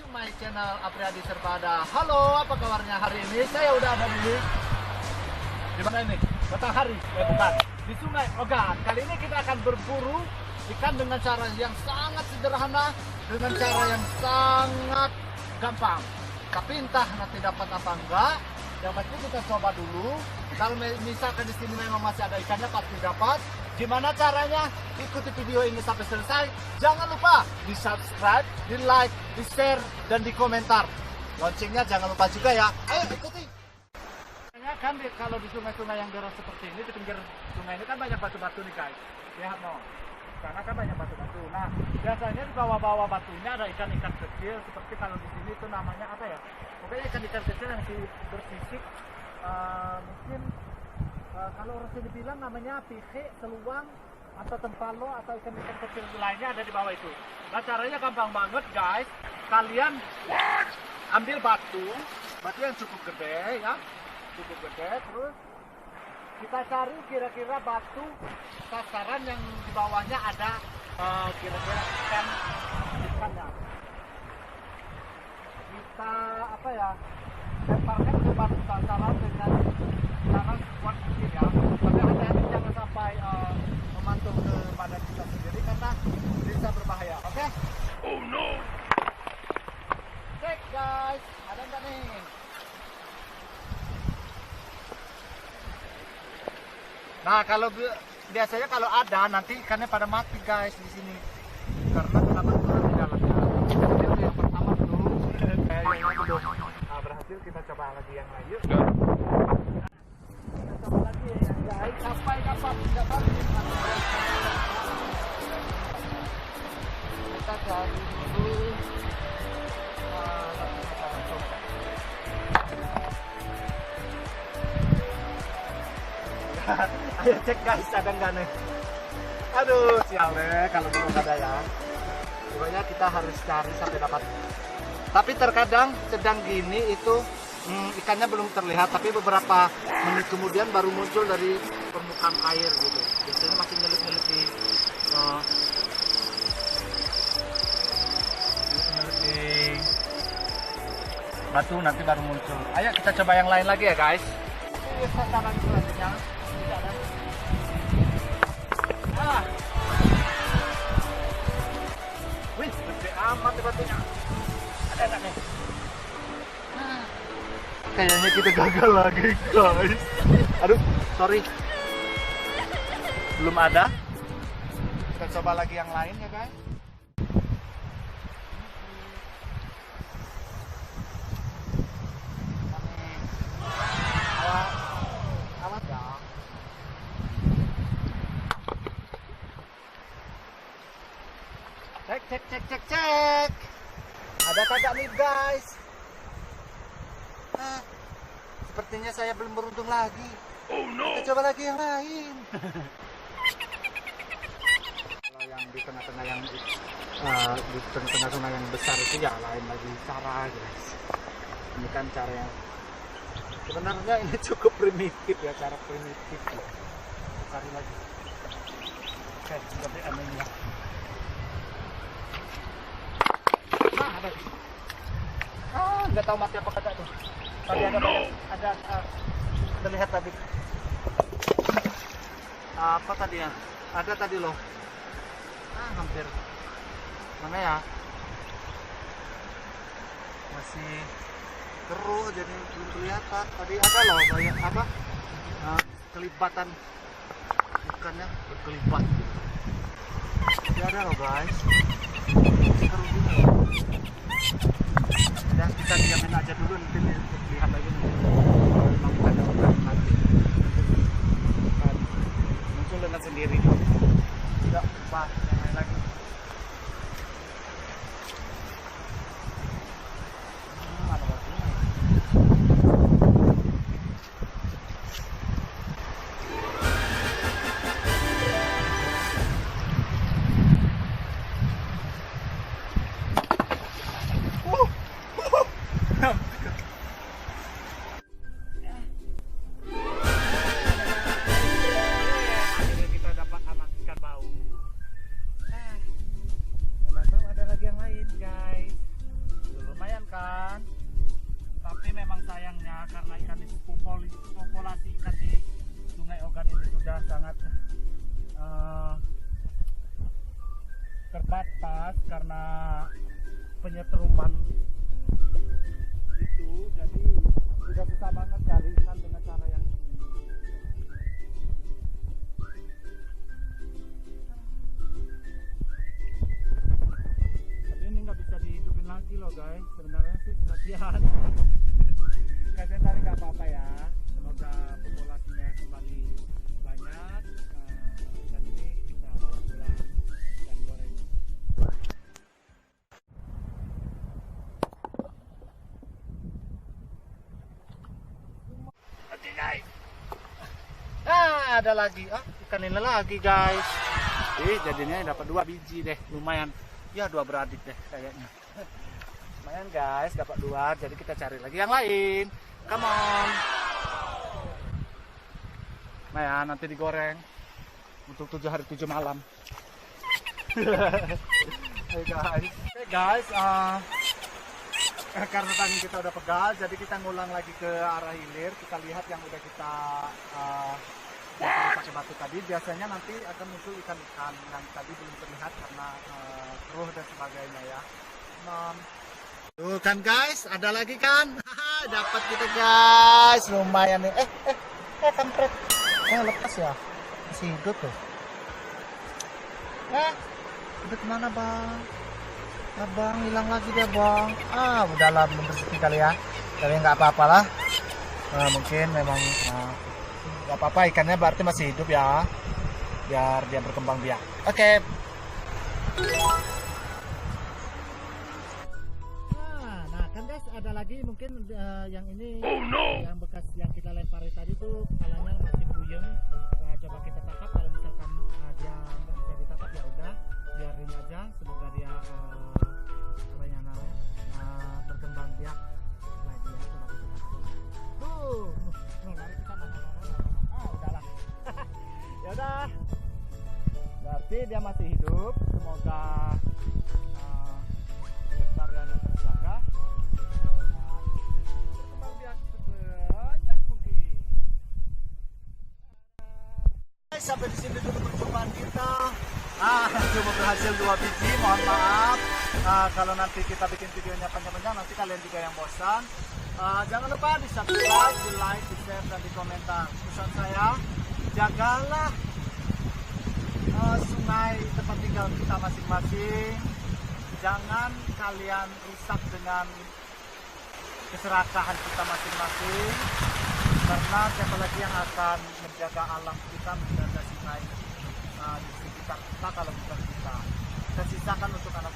my channel Apriyadi Serpada. Halo, apa kabarnya hari ini? Saya udah ada di mana ini? Matahari, bukan. Di Sungai Ogan. Kali ini kita akan berburu ikan dengan cara yang sangat sederhana, dengan cara yang sangat gampang. Tapi entah nanti dapat apa enggak. Yang pasti kita coba dulu. Kalau misalkan di sini memang masih ada ikannya, pasti dapat. Gimana caranya? Ikuti video ini sampai selesai. Jangan lupa di subscribe, di like, di share, dan di komentar. Loncengnya jangan lupa juga ya. Ayo ikuti. Kan kalau di sungai-sungai yang deras seperti ini, di pinggir sungai ini kan banyak batu-batu nih guys. Lihat no. Karena kan banyak batu-batu. Nah, biasanya di bawah-bawah batunya ada ikan-ikan kecil. Seperti kalau di sini itu namanya apa ya? Pokoknya ikan-ikan kecil yang bersisik. Mungkin kalau orang sini bilang namanya pihe, seluang, atau tempalo, atau ikan-ikan kecil lainnya ada di bawah itu. Nah, caranya gampang banget guys. Kalian ambil batu yang cukup gede ya, cukup gede. Terus kita cari kira-kira batu sasaran yang di bawahnya ada kira-kira ikannya. Kita apa ya, lemparkan ke batu sasaran dengan cara kuat mungkin ya. Tapi hati-hati jangan sampai memantul ke badan kita sendiri karena bisa berbahaya. Oke? Oh no! Cek guys, ada nggak nih? Nah, kalau biasanya kalau ada nanti ikannya pada mati guys di sini. Karena kenapa kurang di dalamnya. Jadi yang pertama dulu, yang belum berhasil, kita coba lagi yang lain yuk. Kita coba lagi ya guys, sampai kapan tidak tahu. Kita cari dulu. Ayo cek guys, ada nggak nih? Aduh, sial deh kalau belum ada ya. Pokoknya kita harus cari sampai dapat. Tapi terkadang sedang gini itu ikannya belum terlihat, tapi beberapa menit kemudian baru muncul dari permukaan air gitu. Biasanya masih nyelip-nyelip di batu, nanti baru muncul. Ayo kita coba yang lain lagi ya guys. Ini sasaran selanjutnya. Wih, gede amat batunya. Ada enggak nih? Kayaknya kita gagal lagi guys. Aduh, sorry. Belum ada. Kita coba lagi yang lain ya guys. Awas ya. Cek. Ada kagak nih guys? Sepertinya saya belum beruntung lagi. Oh no. Kita coba lagi yang lain. Kalau yang di tengah-tengah sungai yang besar itu ya lain lagi cara guys. Ini kan cara yang sebenarnya ini cukup primitif ya, cara primitif ya. Cari lagi. Oke, seperti ini ya. Ada. Nggak tahu mati apa kata tuh. Tadi ada terlihat tadi. Apa tadi ya? Ada tadi loh. Hampir. Mana ya? Masih keruh jadi belum kelihatan. Tadi ada loh banyak apa? Kelibatan ikannya berkelibat. Tadi ada loh guys. Keruh juga. Dan kita diamin aja dulu, nanti lihat lagi nih. Memang ada orang nanti muncul dengan sendiri. Tidak apa yang lain lagi. Ada batunya. populasi ikan di Sungai Ogan ini sudah sangat terbatas karena penyetruman itu, jadi sudah susah banget cari ikan dengan cara yang ini. Tapi ini nggak bisa dihidupin lagi loh guys, sebenarnya sih kasihan. Kasihan tapi nggak apa-apa ya, semoga populasinya kembali banyak dan ini bisa bawa pulang dan goreng. Oke guys, ada lagi ikan ini lagi guys. Jadinya dapat 2 biji deh, lumayan ya, 2 beradik deh kayaknya. Lumayan guys, dapat 2, jadi kita cari lagi yang lain. Come on. Nah ya, nanti digoreng untuk 7 hari 7 malam. Hey guys, karena tadi kita udah pegal, jadi kita ngulang lagi ke arah hilir. Kita lihat yang udah kita pakai batu tadi. Biasanya nanti akan muncul ikan-ikan yang tadi belum terlihat karena keruh dan sebagainya ya. Tuh kan guys, ada lagi kan? Dapat kita guys, lumayan nih. Kampret. Lepas ya. Masih hidup tuh. Udah kemana bang? Bang, hilang lagi dia bang. Udahlah, belum rezeki kali ya. Tapi nggak apa-apa lah. Mungkin memang nggak apa-apa, ikannya berarti masih hidup ya. Biar dia berkembang biak. Oke. Nah kan guys, ada lagi mungkin yang ini yang bekas yang kita lempari tadi tuh kepalanya masih puyeng. Coba kita tangkap, kalau misalkan dia nggak bisa ditangkap ya udah biarin aja, semoga dia berkembang biak lagi ya. Coba kita tangkap tuh lari ke sana. Udahlah. Ya udah, berarti dia masih hidup, semoga kelestariannya terjaga. Berkembang biak sebanyak mungkin. Sampai di sini dulu percobaan kita. Cuma berhasil 2 biji, mohon maaf. Kalau nanti kita bikin videonya panjang-panjang, nanti kalian juga yang bosan. Jangan lupa di subscribe, di like, di share, dan di komentar. Pesan saya, jagalah sungai tempat tinggal kita masing-masing. Jangan kalian rusak dengan keserakahan kita masing-masing. Karena siapa lagi yang akan menjaga alam kita, menjaga sungai di sekitar kita kalau bukan kita. Kita sisakan untuk anak